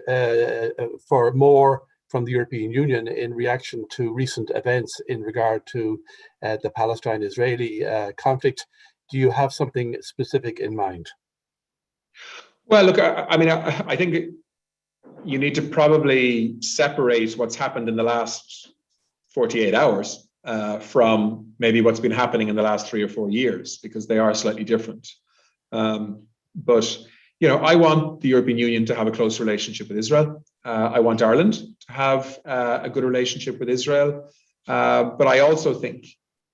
for more from the European Union in reaction to recent events in regard to the Palestine-Israeli conflict, do you have something specific in mind? Well, look, I think you need to probably separate what's happened in the last 48 hours from maybe what's been happening in the last 3 or 4 years, because they are slightly different. But, I want the European Union to have a close relationship with Israel. I want Ireland to have a good relationship with Israel. But I also think,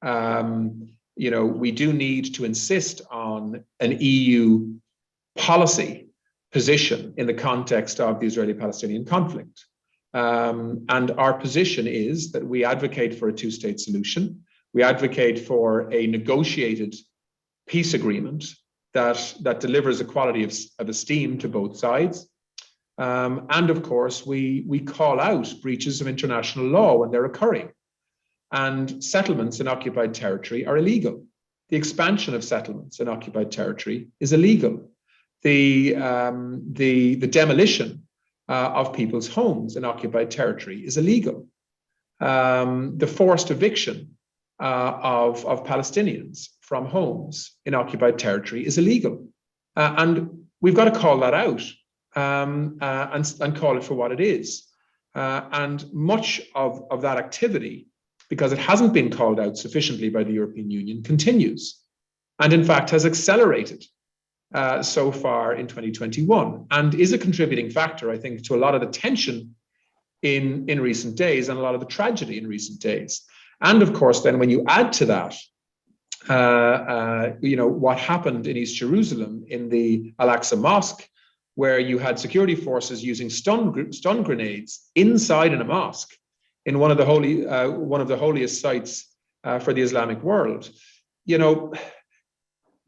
we do need to insist on an EU policy position in the context of the Israeli-Palestinian conflict. And our position is that we advocate for a two-state solution. We advocate for a negotiated peace agreement that delivers equality of esteem to both sides. And of course, we call out breaches of international law when they're occurring. And settlements in occupied territory are illegal. The expansion of settlements in occupied territory is illegal. The demolition of people's homes in occupied territory is illegal. The forced eviction of Palestinians from homes in occupied territory is illegal. And we've got to call that out and call it for what it is. And much of that activity, because it hasn't been called out sufficiently by the European Union, continues, and in fact has accelerated so far in 2021, and is a contributing factor, I think, to a lot of the tension in recent days and a lot of the tragedy in recent days. And of course, then when you add to that, what happened in East Jerusalem in the Al-Aqsa Mosque, where you had security forces using stun grenades inside in a mosque in one of the holiest sites for the Islamic world,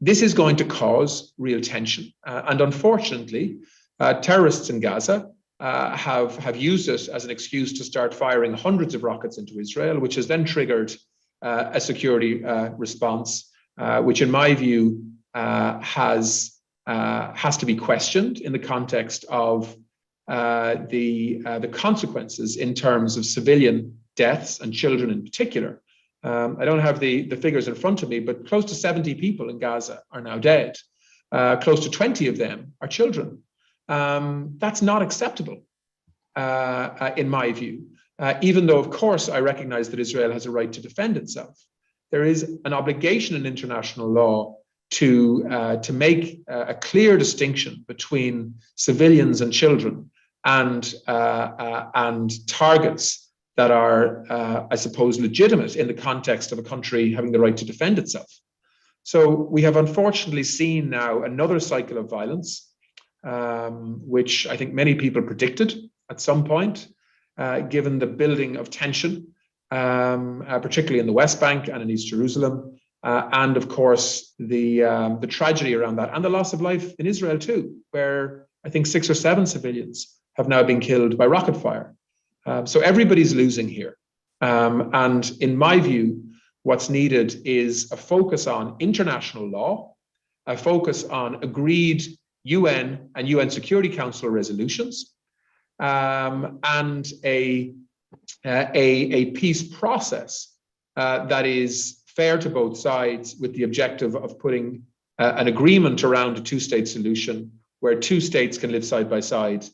this is going to cause real tension. And unfortunately, terrorists in Gaza have used it as an excuse to start firing hundreds of rockets into Israel, which has then triggered a security response, which in my view has to be questioned in the context of the consequences in terms of civilian deaths and children in particular. I don't have the figures in front of me, but close to 70 people in Gaza are now dead. Close to 20 of them are children. That's not acceptable, in my view, even though, of course, I recognize that Israel has a right to defend itself. There is an obligation in international law to make a clear distinction between civilians and children and targets that are, I suppose, legitimate in the context of a country having the right to defend itself. So we have unfortunately seen now another cycle of violence, which I think many people predicted at some point, given the building of tension, particularly in the West Bank and in East Jerusalem, and of course the tragedy around that, and the loss of life in Israel too, where I think 6 or 7 civilians have now been killed by rocket fire. So everybody's losing here. And in my view, what's needed is a focus on international law, a focus on agreed UN and UN Security Council resolutions, and a peace process that is fair to both sides, with the objective of putting an agreement around a two-state solution where 2 states can live side by side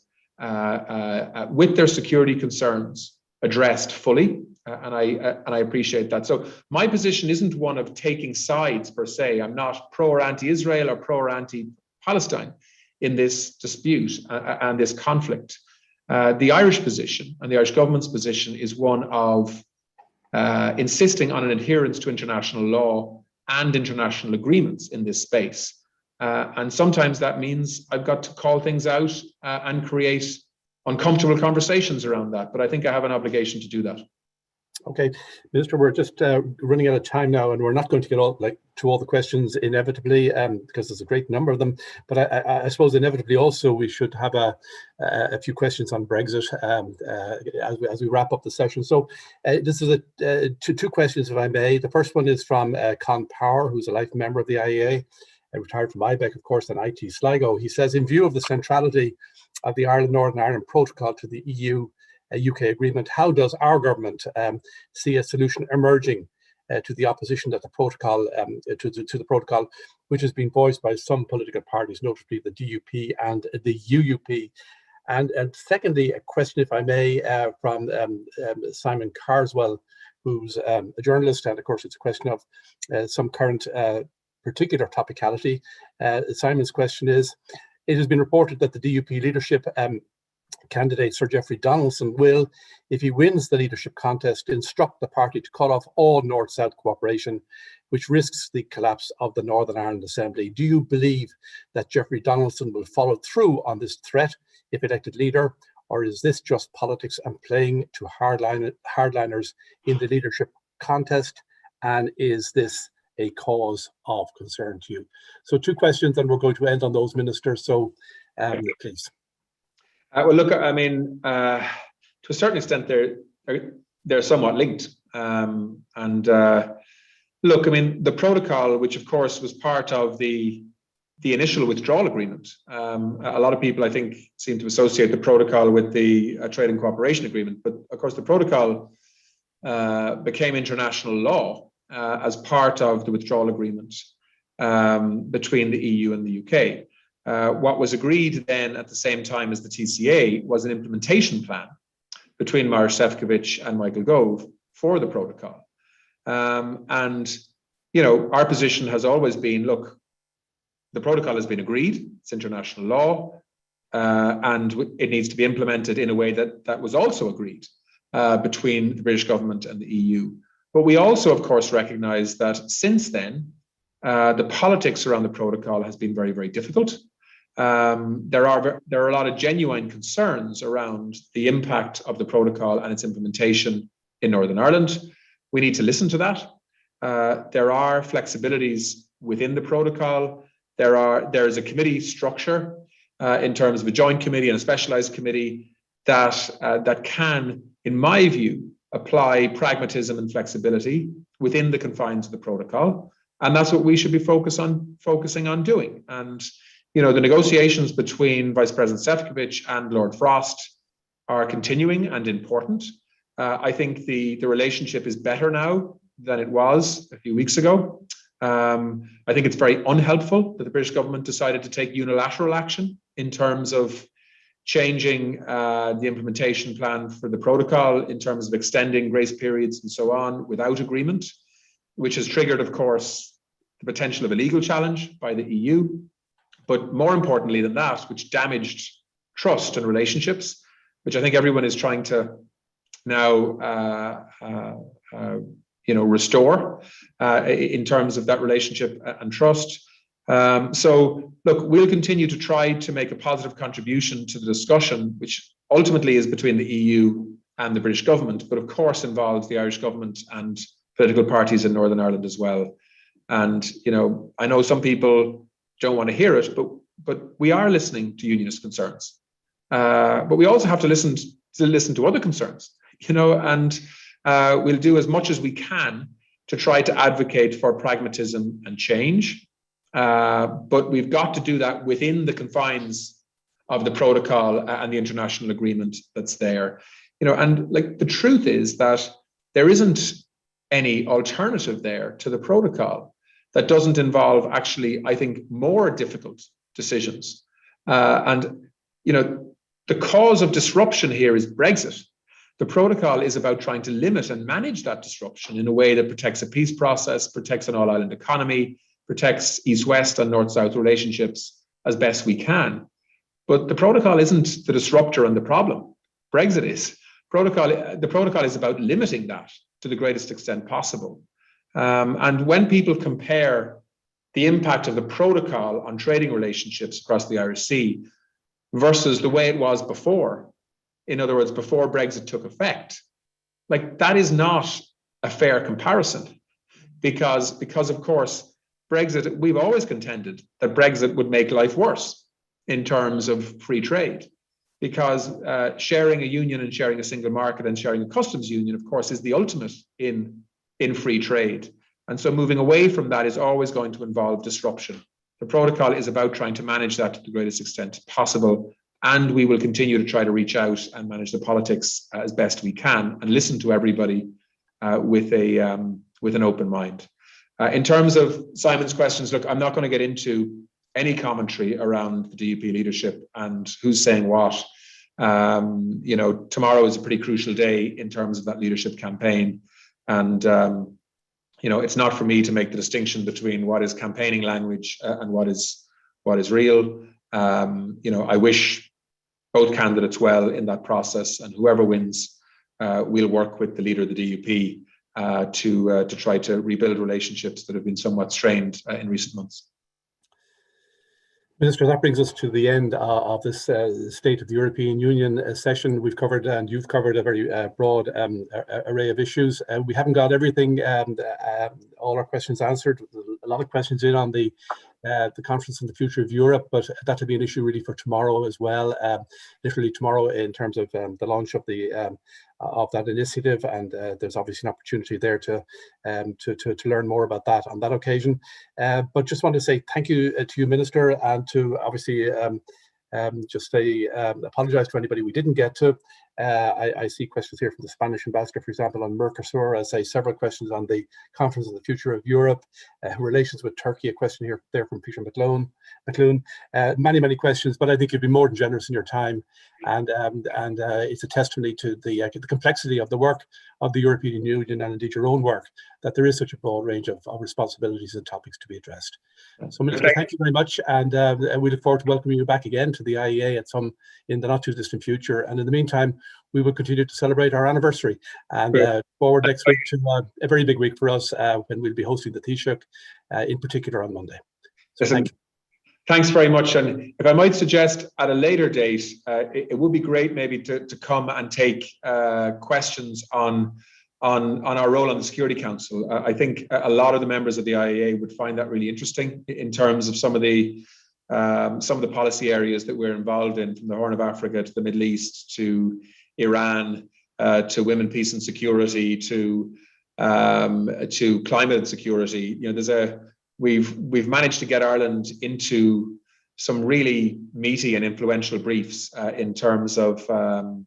with their security concerns addressed fully, and I appreciate that. So my position isn't one of taking sides per se. I'm not pro or anti-Israel or pro or anti-Palestine in this dispute and this conflict. The Irish position and the Irish government's position is one of insisting on an adherence to international law and international agreements in this space. And sometimes that means I've got to call things out and create uncomfortable conversations around that. But I think I have an obligation to do that. Okay, Minister, we're just running out of time now, and we're not going to get to all the questions inevitably, because there's a great number of them. But I suppose inevitably also we should have a few questions on Brexit as we wrap up the session. So this is two questions, if I may. The first one is from Con Power, who's a life member of the IIEA, retired from IBEC, of course, and IT Sligo. He says, in view of the centrality of the Northern Ireland Protocol to the EU UK agreement, how does our government see a solution emerging to the opposition that the protocol to the protocol, which has been voiced by some political parties, notably the DUP and the UUP? And secondly, a question, if I may, from Simon Carswell, who's a journalist, and of course it's a question of some current particular topicality. Simon's question is, it has been reported that the DUP leadership candidate Sir Geoffrey Donaldson will, if he wins the leadership contest, instruct the party to cut off all North-South cooperation, which risks the collapse of the Northern Ireland Assembly. Do you believe that Geoffrey Donaldson will follow through on this threat if elected leader, or is this just politics and playing to hardliners in the leadership contest? And is this a cause of concern to you? So two questions, and we're going to end on those, Minister. So please. Well, look, I mean, to a certain extent, they're somewhat linked. Look, I mean, the protocol, which of course was part of the initial withdrawal agreement, a lot of people, I think, seem to associate the protocol with the trade and cooperation agreement. But of course, the protocol became international law as part of the withdrawal agreement between the EU and the UK. What was agreed then at the same time as the TCA was an implementation plan between Maroš Šefčovič and Michael Gove for the protocol. And, you know, our position has always been, look, the protocol has been agreed, it's international law, and it needs to be implemented in a way that was also agreed between the British government and the EU. But we also, of course, recognize that since then, the politics around the protocol has been very, very difficult. There are a lot of genuine concerns around the impact of the protocol and its implementation in Northern Ireland. We need to listen to that. There are flexibilities within the protocol. There is a committee structure in terms of a joint committee and a specialized committee that can, in my view, apply pragmatism and flexibility within the confines of the protocol. And that's what we should be focusing on doing. And, you know, the negotiations between Vice President Šefčovič and Lord Frost are continuing and important. I think the relationship is better now than it was a few weeks ago. I think it's very unhelpful that the British government decided to take unilateral action in terms of changing the implementation plan for the protocol, in terms of extending grace periods and so on without agreement, which has triggered, of course, the potential of a legal challenge by the EU. But more importantly than that, which damaged trust and relationships, which I think everyone is trying to now restore in terms of that relationship and trust. So look, we'll continue to try to make a positive contribution to the discussion, which ultimately is between the EU and the British government, but of course involves the Irish government and political parties in Northern Ireland as well. And, you know, I know some people don't want to hear it, but we are listening to unionist concerns. But we also have to listen to other concerns, you know, and we'll do as much as we can to try to advocate for pragmatism and change. But we've got to do that within the confines of the protocol and the international agreement that's there. You know, and like the truth is that there isn't any alternative there to the protocol that doesn't involve actually, I think, more difficult decisions. And, you know, the cause of disruption here is Brexit. The protocol is about trying to limit and manage that disruption in a way that protects a peace process, protects an all-island economy, protects East-West and North-South relationships as best we can. But the protocol isn't the disruptor and the problem. Brexit is. The protocol is about limiting that to the greatest extent possible. And when people compare the impact of the protocol on trading relationships across the Irish Sea versus the way it was before, in other words, before Brexit took effect, like that is not a fair comparison, because of course Brexit, we've always contended that Brexit would make life worse in terms of free trade, because sharing a union and sharing a single market and sharing a customs union, of course, is the ultimate in free trade. And so moving away from that is always going to involve disruption. The protocol is about trying to manage that to the greatest extent possible, and we will continue to try to reach out and manage the politics as best we can and listen to everybody with an open mind. In terms of Simon's questions, look, I'm not going to get into any commentary around the DUP leadership and who's saying what. Tomorrow is a pretty crucial day in terms of that leadership campaign, and it's not for me to make the distinction between what is campaigning language and what is real. I wish both candidates well in that process, and whoever wins, we'll work with the leader of the DUP to try to rebuild relationships that have been somewhat strained in recent months. Minister, that brings us to the end of this State of the European Union session. We've covered, and you've covered, a very broad array of issues. We haven't got everything, all our questions answered. A lot of questions in on the conference on the future of Europe, but that'll be an issue really for tomorrow as well. Literally tomorrow, in terms of the launch of that initiative, and there's obviously an opportunity there to learn more about that on that occasion. But just want to say thank you to you, Minister, and to obviously just say apologise to anybody we didn't get to. I see questions here from the Spanish ambassador, for example, on Mercosur. I say several questions on the conference on the future of Europe, relations with Turkey. A question here there from Peter McClune. Many questions, but I think you've been more than generous in your time, and it's a testimony to the complexity of the work of the European Union, and indeed your own work, that there is such a broad range of responsibilities and topics to be addressed. So, Minister, thank you very much, and we look forward to welcoming you back again to the IEA in the not too distant future. And in the meantime, we will continue to celebrate our anniversary, and forward next week to a very big week for us when we'll be hosting the Taoiseach, in particular on Monday. So listen, thanks very much. And if I might suggest at a later date, it would be great maybe to come and take questions on our role on the Security Council. I think a lot of the members of the IIEA would find that really interesting in terms of some of the policy areas that we're involved in, from the Horn of Africa to the Middle East to Iran, to women, peace and security, to climate and security. We've managed to get Ireland into some really meaty and influential briefs in terms of trying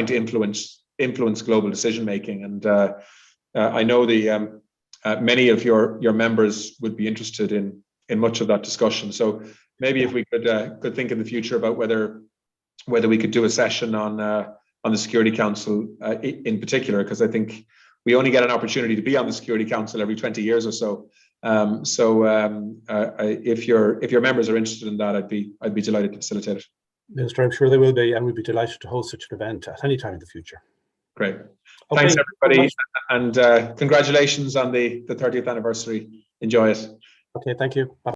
to influence global decision making, and I know many of your members would be interested in much of that discussion. So maybe if we could think in the future about whether we could do a session on the Security Council in particular, because I think we only get an opportunity to be on the Security Council every 20 years or so. If your members are interested in that, I'd be delighted to facilitate it. Minister, I'm sure they will be, and we'd be delighted to host such an event at any time in the future. Great. Okay. Thanks, everybody, and congratulations on the 30th anniversary. Enjoy it. Okay, thank you. Bye.